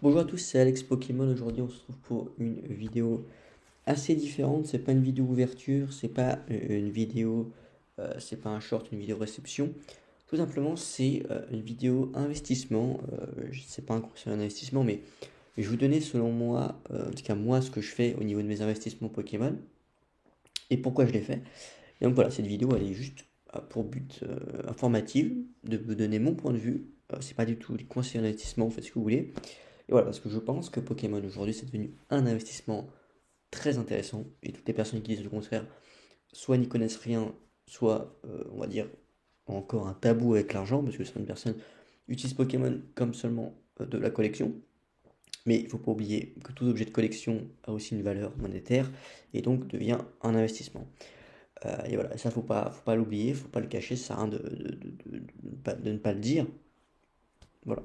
Bonjour à tous, c'est Alex Pokémon. Aujourd'hui, on se retrouve pour une vidéo assez différente. C'est pas une vidéo ouverture, c'est pas une vidéo, c'est pas un short, une vidéo réception. Tout simplement, c'est une vidéo investissement. C'est pas un conseil en investissement, mais je vais vous donner selon moi, en tout cas moi, ce que je fais au niveau de mes investissements Pokémon et pourquoi je les fais. Et donc voilà, cette vidéo, elle est juste pour but informatif, de vous donner mon point de vue. C'est pas du tout des conseils en investissement, vous faites ce que vous voulez. Et voilà, parce que je pense que Pokémon aujourd'hui, c'est devenu un investissement très intéressant. Et toutes les personnes qui disent le contraire, soit n'y connaissent rien, soit, on va dire, ont encore un tabou avec l'argent, parce que certaines personnes utilisent Pokémon comme seulement de la collection. Mais il ne faut pas oublier que tout objet de collection a aussi une valeur monétaire et donc devient un investissement. Et voilà, ça faut pas l'oublier, faut pas le cacher, ça sert à rien de ne pas le dire. Voilà.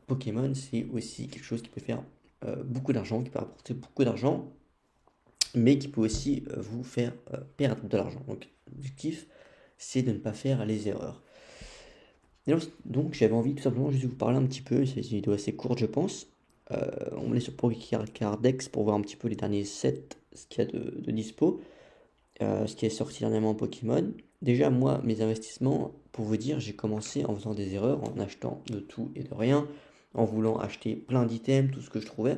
Pokémon, c'est aussi quelque chose qui peut faire beaucoup d'argent, qui peut rapporter beaucoup d'argent, mais qui peut aussi vous faire perdre de l'argent. Donc, l'objectif, c'est de ne pas faire les erreurs. Et donc, j'avais envie tout simplement juste de vous parler un petit peu, c'est une vidéo assez courte, je pense. On me laisse sur Pokécardex pour voir un petit peu les derniers sets, ce qu'il y a de dispo, ce qui est sorti dernièrement en Pokémon. Déjà, moi, mes investissements, pour vous dire, j'ai commencé en faisant des erreurs, en achetant de tout et de rien, en voulant acheter plein d'items, tout ce que je trouvais.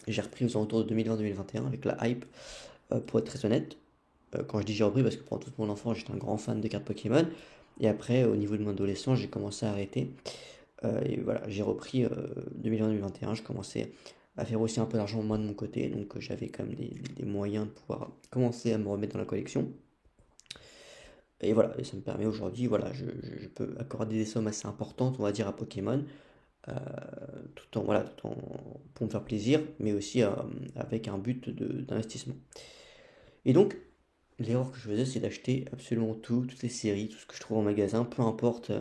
J'ai repris aux alentours de 2020-2021 avec la hype, pour être très honnête. Quand je dis j'ai repris, parce que pendant toute mon enfance, j'étais un grand fan de cartes Pokémon. Et après, au niveau de mon adolescence, j'ai commencé à arrêter. Et voilà, j'ai repris 2020-2021. Je commençais à faire aussi un peu d'argent moi de mon côté. Donc j'avais quand même des moyens de pouvoir commencer à me remettre dans la collection. Et voilà, et ça me permet aujourd'hui, voilà, je peux accorder des sommes assez importantes, on va dire, à Pokémon, euh, tout en pour me faire plaisir, mais aussi avec un but d'investissement. Et donc, l'erreur que je faisais, c'est d'acheter absolument tout, toutes les séries, tout ce que je trouve en magasin, peu importe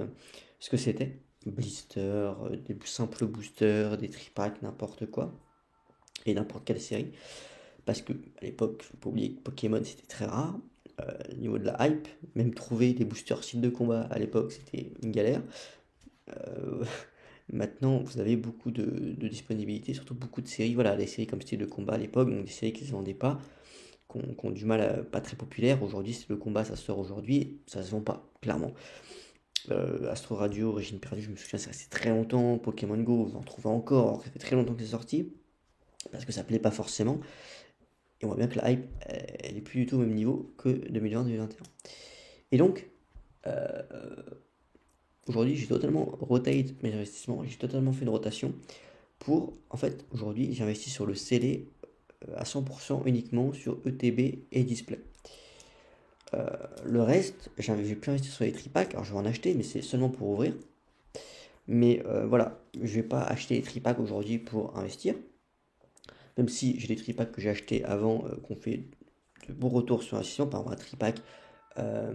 ce que c'était. Blister, des simples boosters, des tripacks, n'importe quoi, et n'importe quelle série. Parce que à l'époque, faut pas oublier que Pokémon c'était très rare. Au niveau de la hype, même trouver des boosters sites de combat à l'époque c'était une galère. Euh, Maintenant, vous avez beaucoup de disponibilité, surtout beaucoup de séries. Voilà, les séries comme style de combat à l'époque, donc des séries qui ne se vendaient pas, qui ont du mal à pas très populaires. Aujourd'hui, c'est le combat, ça sort aujourd'hui, ça se vend pas, clairement. Astro Radio, Origine perdue, je me souviens, c'est resté très longtemps. Pokémon Go, vous en trouvez encore, ça fait très longtemps que c'est sorti, parce que ça plaît pas forcément. Et on voit bien que la hype, elle est plus du tout au même niveau que 2020-2021. Et donc, euh, aujourd'hui, j'ai totalement rotate mes investissements, j'ai totalement fait une rotation pour, en fait, aujourd'hui, j'investis sur le scellé à 100% uniquement sur ETB et display. Le reste, j'ai pu investir sur les tripacks, alors je vais en acheter, mais c'est seulement pour ouvrir. Mais voilà, je vais pas acheter les tripacks aujourd'hui pour investir, même si j'ai des tripacks que j'ai achetés avant, qu'on fait de bons retours sur investissement, par exemple un tripack, euh,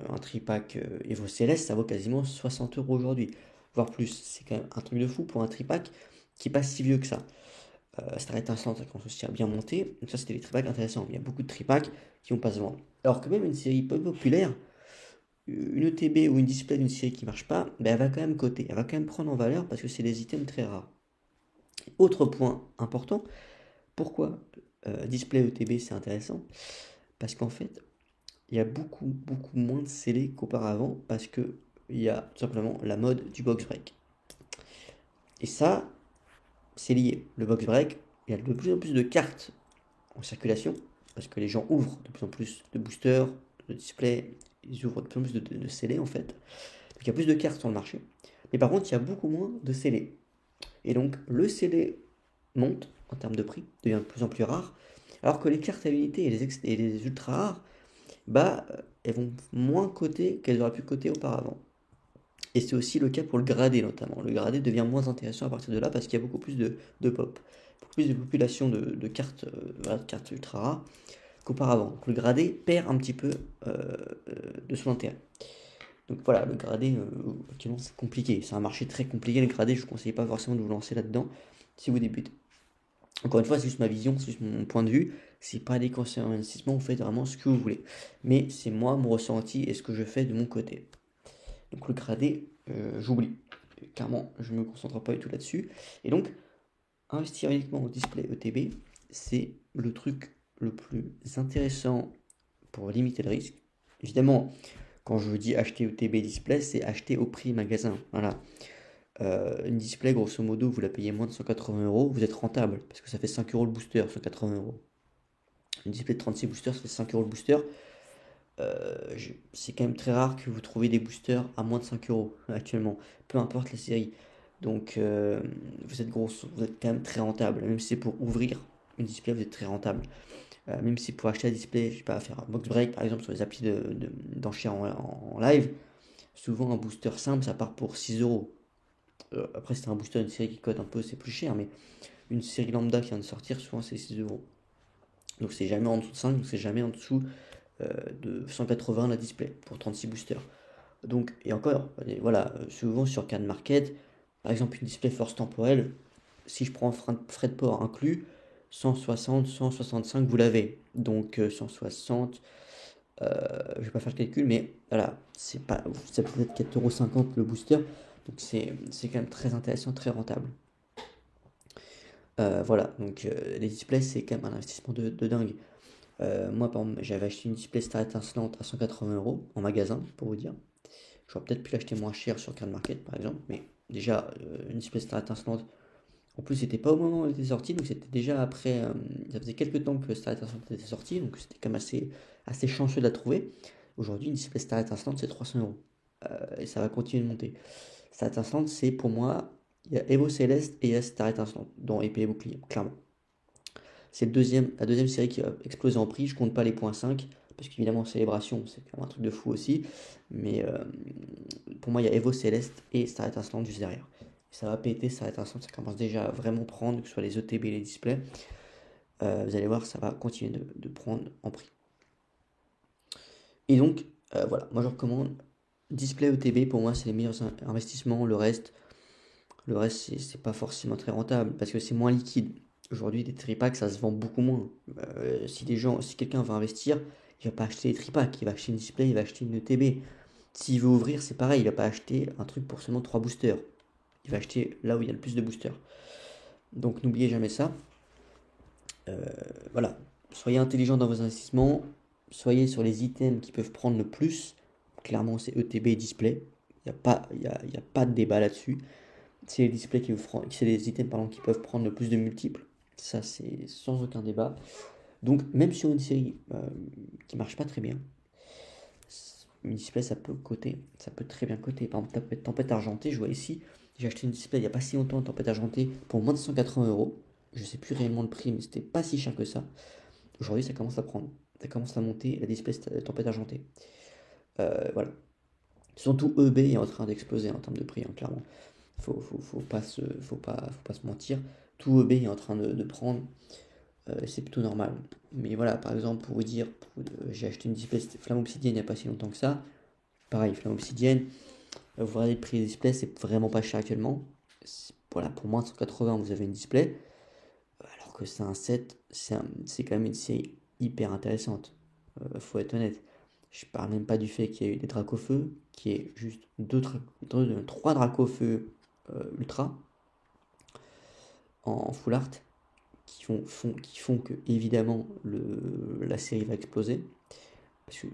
un tripack Evo Céleste, ça vaut quasiment 60 euros aujourd'hui, voire plus. C'est quand même un truc de fou pour un tripack qui est pas si vieux que ça. Star Instant, ça commence aussi à bien monter. Donc ça, c'était des tripacks intéressants. Il y a beaucoup de tripacks qui vont pas se vendre. Alors que même une série peu populaire, une ETB ou une display d'une série qui marche pas, ben elle va quand même coter. Elle va quand même prendre en valeur parce que c'est des items très rares. Autre point important, pourquoi display ETB c'est intéressant? Parce qu'en fait, il y a beaucoup moins de scellés qu'auparavant parce que il y a tout simplement la mode du box break. Et ça, c'est lié. Le box break, il y a de plus en plus de cartes en circulation parce que les gens ouvrent de plus en plus de boosters, de displays, ils ouvrent de plus en plus de scellés en fait. Donc il y a plus de cartes sur le marché. Mais par contre, il y a beaucoup moins de scellés. Et donc le scellé monte en termes de prix, devient de plus en plus rare, alors que les cartes à unité et les ultra rares, bah, elles vont moins coter qu'elles auraient pu coter auparavant. Et c'est aussi le cas pour le gradé notamment. Le gradé devient moins intéressant à partir de là parce qu'il y a beaucoup plus de pop, beaucoup plus de population de cartes, voilà, de cartes ultra rares qu'auparavant. Donc le gradé perd un petit peu de son intérêt. Donc voilà, le gradé, actuellement c'est compliqué. C'est un marché très compliqué le gradé, je ne vous conseille pas forcément de vous lancer là-dedans si vous débutez. Encore une fois, c'est juste ma vision, c'est juste mon point de vue. C'est pas des conseils en investissement, vous faites vraiment ce que vous voulez. Mais c'est moi, mon ressenti et ce que je fais de mon côté. Donc le gradé, j'oublie. clairement, je ne me concentre pas du tout là-dessus. Et donc, investir uniquement au display ETB, c'est le truc le plus intéressant pour limiter le risque. Évidemment, quand je dis acheter ETB display, c'est acheter au prix magasin. Voilà. Une display, grosso modo, vous la payez moins de 180 euros, vous êtes rentable parce que ça fait 5 euros le booster, 180 euros. Une display de 36 boosters, ça fait 5 euros le booster. C'est quand même très rare que vous trouviez des boosters à moins de 5 euros actuellement, peu importe la série. Donc vous êtes quand même très rentable, même si c'est pour ouvrir une display, vous êtes très rentable. Même si pour acheter un display, je sais pas, faire un box break par exemple sur les applis d'enchères en live, souvent un booster simple ça part pour 6 euros. Après, c'est un booster d'une série qui cote un peu, c'est plus cher, mais une série lambda qui vient de sortir, souvent c'est 6 euros. Donc c'est jamais en dessous de 5, donc c'est jamais en dessous de 180 la display pour 36 boosters. Donc, et encore, voilà, souvent sur Can Market, par exemple une display force temporelle, si je prends frais de port inclus, 160, 165, vous l'avez. Donc 160, je vais pas faire le calcul, mais voilà, c'est pas, ça peut être 4,50€ le booster. Donc c'est quand même très intéressant, très rentable. Voilà, donc les displays, c'est quand même un investissement de dingue. Moi, par exemple, j'avais acheté une display Star étincelante à 180 euros en magasin, pour vous dire. J'aurais peut-être pu l'acheter moins cher sur Card Market, par exemple, mais déjà, une display Star étincelante. En plus, c'était pas au moment où elle était sortie, donc c'était déjà après. Ça faisait quelques temps que Star étincelante était sortie, donc c'était quand même assez chanceux de la trouver. Aujourd'hui, une display Star étincelante, c'est 300 euros. Et ça va continuer de monter. Star étincelante, c'est pour moi, il y a Evo Céleste et il y a Star étincelante dans épée et bouclier, clairement. C'est la deuxième série qui va exploser en prix. Je compte pas les points 5, parce qu'évidemment, Célébration, c'est quand même un truc de fou aussi. Mais pour moi, il y a Evo Céleste et Star étincelante juste derrière. Ça va péter, Star étincelante, ça commence déjà à vraiment prendre, que ce soit les ETB et les displays. Vous allez voir, ça va continuer de prendre en prix. Et donc, voilà, moi je recommande display ETB, pour moi, c'est les meilleurs investissements. Le reste c'est pas forcément très rentable, parce que c'est moins liquide. Aujourd'hui, des tripacks, ça se vend beaucoup moins. Si quelqu'un veut investir, il va pas acheter des tripacks, il va acheter une display, il va acheter une ETB. S'il veut ouvrir, c'est pareil, il va pas acheter un truc pour seulement 3 boosters. Il va acheter là où il y a le plus de boosters. Donc n'oubliez jamais ça. Euh, voilà, soyez intelligent dans vos investissements, soyez sur les items qui peuvent prendre le plus. Clairement, c'est ETB et display. Il y a pas de débat là-dessus. C'est les displays c'est les items pardon, qui peuvent prendre le plus de multiples. Ça, c'est sans aucun débat. Donc, même sur une série qui marche pas très bien, une display, ça peut très bien coter. Par exemple, Tempête Argentée, je vois ici, j'ai acheté une display il n'y a pas si longtemps, Tempête Argentée, pour moins de 180 euros. Je sais plus réellement le prix, mais c'était pas si cher que ça. Aujourd'hui, ça commence à prendre. Ça commence à monter la display Tempête Argentée. Voilà. Surtout EB est en train d'exploser en termes de prix, hein, clairement. Faut pas se mentir. Tout EB est en train de prendre. C'est plutôt normal. Mais voilà, par exemple, pour vous dire, j'ai acheté une display Flamme Obsidienne il n'y a pas si longtemps que ça. Pareil, Flamme Obsidienne. Vous regardez le prix des displays, c'est vraiment pas cher actuellement. Voilà, pour moins de 180, vous avez une display. Alors que c'est un set, c'est quand même une série hyper intéressante. Faut être honnête. Je parle même pas du fait qu'il y a eu des Dracofeu, qui est juste 3 Dracofeu ultra en full art, qui font que évidemment la série va exploser. Parce que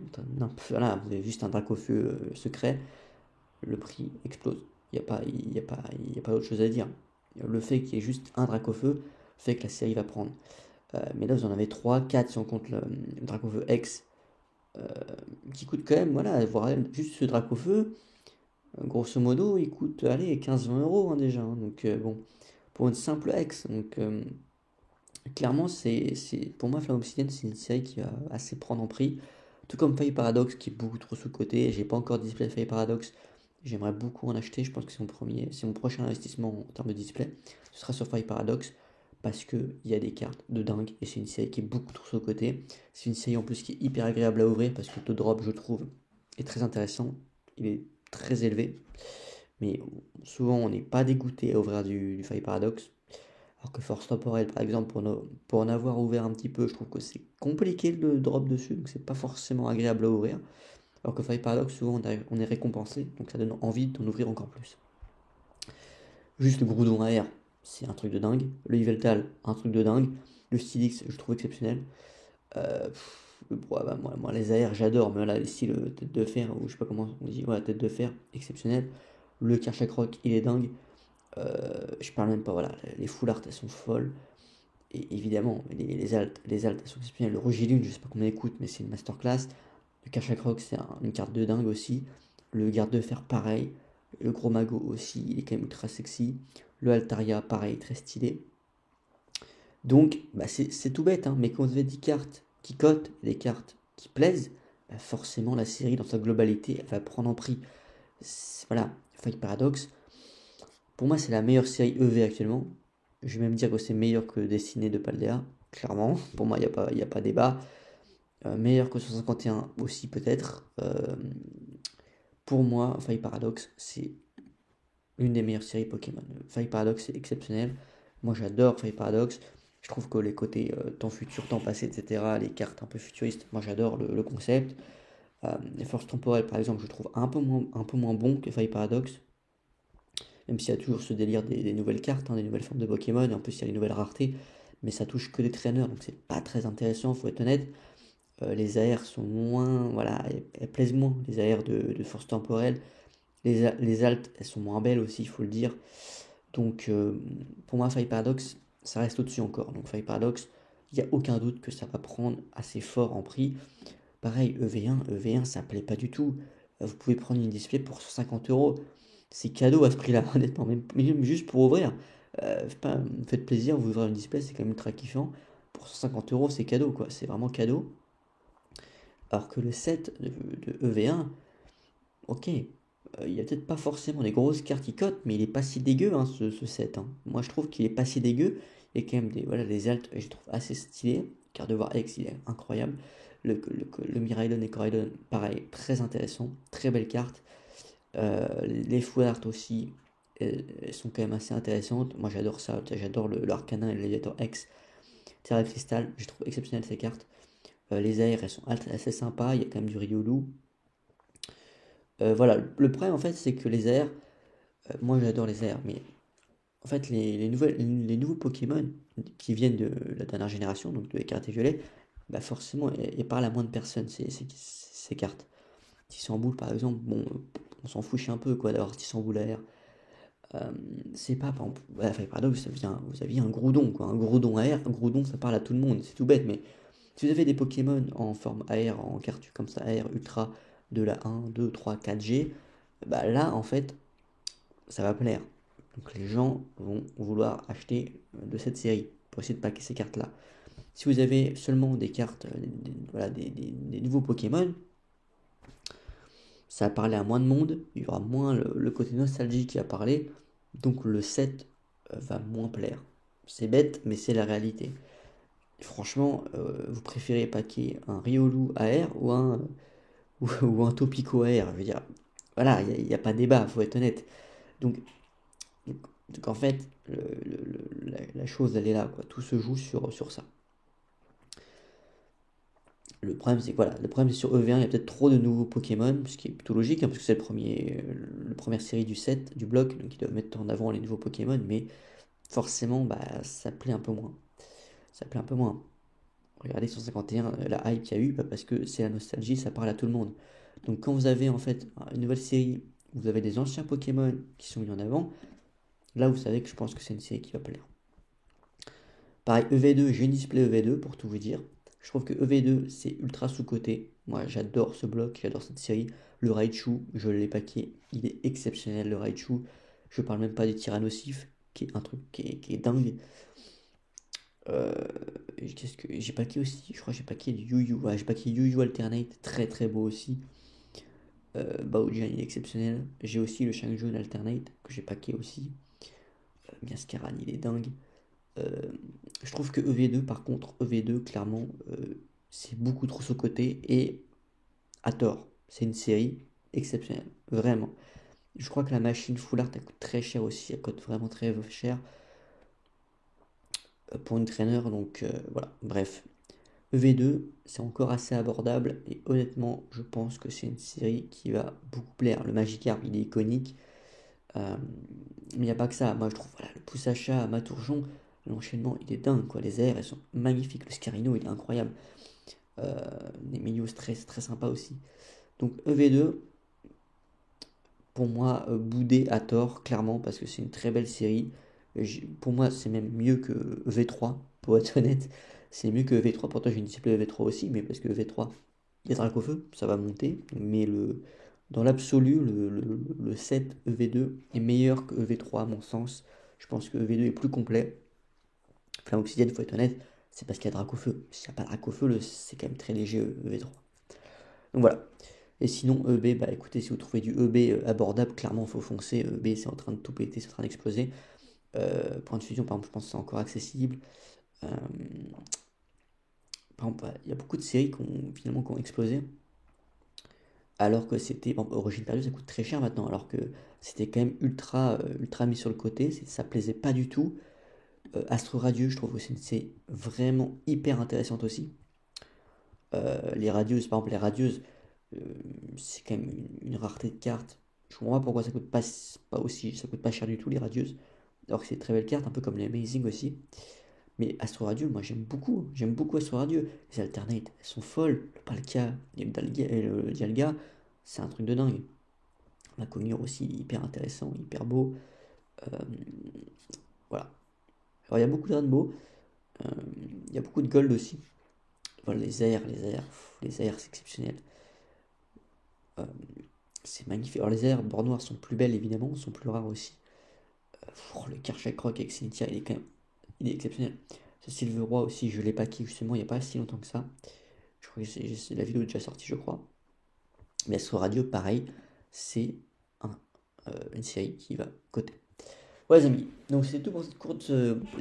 voilà, vous avez juste un Dracofeu secret, le prix explose. Il n'y a pas, il y a pas, il y a pas autre chose à dire. Le fait qu'il y ait juste un Dracofeu fait que la série va prendre. Mais là, vous en avez 3, 4 si on compte le Dracofeu X, euh, qui coûte quand même, voilà, voir juste ce Dracofeu, grosso modo, il coûte, allez, 15-20 euros hein, déjà. Hein. Donc, bon, pour une simple X. Donc, clairement, pour moi, Flamme Obsidienne, c'est une série qui va assez prendre en prix. Tout comme Fire Paradox, qui est beaucoup trop sous-côté. J'ai pas encore de display Fire Paradox. J'aimerais beaucoup en acheter. Je pense que c'est mon prochain investissement en termes de display. Ce sera sur Fire Paradox. Parce qu'il y a des cartes de dingue. Et c'est une série qui est beaucoup trop sous-côté. C'est une série en plus qui est hyper agréable à ouvrir. Parce que le taux de drop, je trouve, est très intéressant. Il est très élevé. Mais souvent, on n'est pas dégoûté à ouvrir du Fire Paradox. Alors que Force Temporelle, par exemple, pour en avoir ouvert un petit peu, je trouve que c'est compliqué le drop dessus, donc c'est pas forcément agréable à ouvrir. Alors que Fire Paradox, souvent on est récompensé, donc ça donne envie d'en ouvrir encore plus. Juste le Groudon AR, c'est un truc de dingue. Le Yveltal, un truc de dingue. Le Stylix, je trouve exceptionnel. Moi, les AR, j'adore, mais là, les styles tête de fer, ou je sais pas comment on dit, voilà, tête de fer, exceptionnel. Le Karchak Rock, il est dingue. Je parle même pas, voilà, les full art, elles sont folles. Et évidemment, les altes, elles sont exceptionnelles. Le Rogilune, je sais pas combien écoute, mais c'est une masterclass. Le Karchak Rock, c'est une carte de dingue aussi. Le Garde de Fer, pareil. Le Gros Mago aussi, il est quand même ultra sexy. Le Altaria, pareil, très stylé. Donc, bah, c'est tout bête, hein, mais quand vous avez des cartes qui cotent, des cartes qui plaisent, bah, forcément la série dans sa globalité, elle va prendre en prix. Voilà, Fight Paradox, pour moi c'est la meilleure série EV actuellement. Je vais même dire que c'est meilleur que Destiné de Paldea, clairement. Pour moi, y a pas débat. Meilleur que 151 aussi peut-être. Pour moi, Fight Paradox, c'est une des meilleures séries Pokémon. Fight Paradox, c'est exceptionnel. Moi, j'adore Fight Paradox. Je trouve que les côtés temps futur, temps passé, etc., les cartes un peu futuristes, moi j'adore le concept. Les forces temporelles, par exemple, je trouve un peu moins bon que Fight Paradox. Même s'il y a toujours ce délire des nouvelles cartes, hein, des nouvelles formes de Pokémon, et en plus il y a les nouvelles raretés. Mais ça touche que des traîneurs, donc c'est pas très intéressant, faut être honnête. Les AR sont moins, voilà, elles plaisent moins, les AR de force temporelle. Les altes, elles sont moins belles aussi, il faut le dire. Donc pour moi, Fight Paradox, ça reste au-dessus encore. Donc Fight Paradox, il n'y a aucun doute que ça va prendre assez fort en prix. Pareil, EV1, ça plaît pas du tout. Vous pouvez prendre une display pour 150 euros. C'est cadeau à ce prix-là, honnêtement, même juste pour ouvrir. Faites plaisir, vous ouvrez une display, c'est quand même ultra kiffant. Pour 150 euros, c'est cadeau, quoi. C'est vraiment cadeau. Alors que le set de EV1, ok, il y a peut-être pas forcément des grosses cartes qui cotent, mais il est pas si dégueu, hein, ce set, hein. Moi, je trouve qu'il est pas si dégueu. Il y a quand même voilà, des altes, je les trouve assez stylés. Car de voir X, il est incroyable. Le Miraidon et Coraidon, pareil, très intéressant. Très belle carte. Les full art aussi, elles sont quand même assez intéressantes. Moi, j'adore ça. J'adore le Arcanin et le Léviator X. Terra Cristal, je trouve exceptionnel ces cartes. Les AR, elles sont assez sympas. Il y a quand même du Riolu. Voilà, le problème en fait, c'est que les AR, moi j'adore les AR, mais en fait, les nouveaux Pokémon qui viennent de la dernière génération, donc de Écarlate et Violet, bah forcément, elles parlent à moins de personnes, ces cartes. Tissamboul, par exemple, bon, on s'en fiche un peu, quoi, d'avoir Tissamboul AR. C'est pas, par exemple, ouais, enfin, paradoxe, vous aviez un Groudon, quoi, un Groudon AR, un Groudon, ça parle à tout le monde, c'est tout bête, mais si vous avez des Pokémon en forme AR, en carte comme ça, AR, Ultra, de la 1, 2, 3, 4G, bah là, en fait, ça va plaire. Donc les gens vont vouloir acheter de cette série pour essayer de packer ces cartes-là. Si vous avez seulement des cartes, voilà, des nouveaux Pokémon, ça va parler à moins de monde, il y aura moins le côté nostalgie qui va parler, donc le set va moins plaire. C'est bête, mais c'est la réalité. Franchement, vous préférez packer un Riolu AR ou un Topico AR, je veux dire, voilà, il n'y a pas de débat, faut être honnête. Donc, donc en fait, la chose, elle est là, quoi. Tout se joue sur ça. Le problème, c'est que voilà, le problème c'est sur EV1, il y a peut-être trop de nouveaux Pokémon, ce qui est plutôt logique, hein, parce que c'est la première série du set, du bloc, donc ils doivent mettre en avant les nouveaux Pokémon, mais forcément, bah, ça plaît un peu moins. Ça plaît un peu moins. Regardez 151, la hype qu'il y a eu, bah, parce que c'est la nostalgie, ça parle à tout le monde. Donc quand vous avez en fait une nouvelle série, où vous avez des anciens Pokémon qui sont mis en avant, là vous savez que je pense que c'est une série qui va plaire. Pareil, EV2, j'ai une display EV2 pour tout vous dire. Je trouve que EV2 c'est ultra sous-coté. Moi j'adore ce bloc, j'adore cette série. Le Raichu, je l'ai paqué, il est exceptionnel le Raichu. Je parle même pas du Tyrannosif, qui est un truc qui est dingue. Euh, Qu'est-ce que j'ai paqué aussi? Je crois que j'ai paqué du Yu Yu. Ouais, j'ai paqué Yu Yu Alternate, très très beau aussi. Baojian il est exceptionnel. J'ai aussi le Shang Alternate que j'ai paqué aussi. Miascaran il est dingue. Euh, je trouve que EV2, par contre, EV2, clairement, c'est beaucoup trop sous-coté et à tort. C'est une série exceptionnelle, vraiment. Je crois que la machine Full Art, elle coûte très cher aussi, elle coûte vraiment très cher pour une traîneur, donc voilà, bref. EV2, c'est encore assez abordable et honnêtement, je pense que c'est une série qui va beaucoup plaire. Le Magikarp, il est iconique. Mais il n'y a pas que ça. Moi, je trouve, voilà, le pouce achat à Maturjon, l'enchaînement, il est dingue, quoi. Les airs, elles sont magnifiques. Le Scarino, il est incroyable. Les Milios, très, très sympa aussi. Donc, EV2, pour moi, boudé à tort, clairement, parce que c'est une très belle série. Pour moi, c'est même mieux que V3, pour être honnête. C'est mieux que V3. Pourtant, j'ai une disciple de V3 aussi, mais parce que V3, il y a Dracofeu, ça va monter. Mais dans l'absolu, le set EV2 est meilleur que EV3 à mon sens. Je pense que EV2 est plus complet. Flamme Obsidienne, il faut être honnête, c'est parce qu'il y a Dracofeu. S'il n'y a pas Dracofeu, c'est quand même très léger EV3. Donc voilà. Et sinon, EB, bah écoutez, si vous trouvez du EB abordable, clairement, il faut foncer. EB, c'est en train de tout péter, c'est en train d'exploser. Point de fusion, par exemple, je pense que c'est encore accessible. Euh, Par exemple, il y a beaucoup de séries finalement qui ont explosé. Alors que c'était, par exemple, Origine Perdue, ça coûte très cher maintenant. Alors que c'était quand même ultra mis sur le côté. Ça plaisait pas du tout. Astro Radieux, je trouve que c'est vraiment hyper intéressante aussi. Les radieuses, par exemple, les radieuses, euh, c'est quand même une rareté de cartes. Je comprends pas pourquoi ça coûte pas cher du tout les radieuses. Alors que c'est de très belles cartes, un peu comme les Amazing aussi. Mais Astro Radieux, moi j'aime beaucoup Astro Radieux. Les alternates, elles sont folles. Le Palkia et le Dialga, c'est un truc de dingue. La Cognure aussi, hyper intéressant, hyper beau. Euh, voilà. Alors il y a beaucoup de rainbow, euh, il y a beaucoup de gold aussi. Voilà, les airs, c'est exceptionnel. Euh, c'est magnifique. Alors les airs bord noir sont plus belles évidemment, sont plus rares aussi. Le Karchak Rock avec Cynthia, il est exceptionnel. Ce Silver Roi aussi, je l'ai packé justement il n'y a pas si longtemps que ça. Je crois que la vidéo est déjà sortie, je crois. Mais Astro Radio, pareil, c'est une série qui va côté. Ouais les amis, donc c'est tout pour cette courte...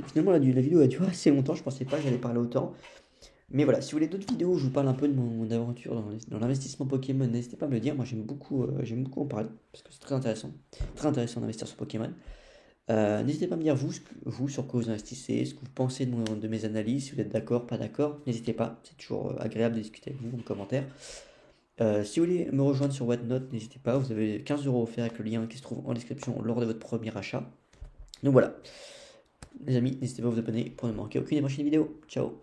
finalement la vidéo a duré assez longtemps, je pensais pas que j'allais parler autant. Mais voilà, si vous voulez d'autres vidéos où je vous parle un peu de mon aventure dans l'investissement Pokémon, n'hésitez pas à me le dire. Moi j'aime beaucoup en parler, parce que c'est très intéressant d'investir sur Pokémon. N'hésitez pas à me dire vous sur quoi vous investissez, ce que vous pensez de mes analyses, si vous êtes d'accord, pas d'accord, n'hésitez pas, c'est toujours agréable de discuter avec vous en commentaire. Si vous voulez me rejoindre sur Whatnot, n'hésitez pas, vous avez 15 € offerts avec le lien qui se trouve en description lors de votre premier achat. Donc voilà, les amis, n'hésitez pas à vous abonner pour ne manquer aucune des prochaines vidéos. Ciao!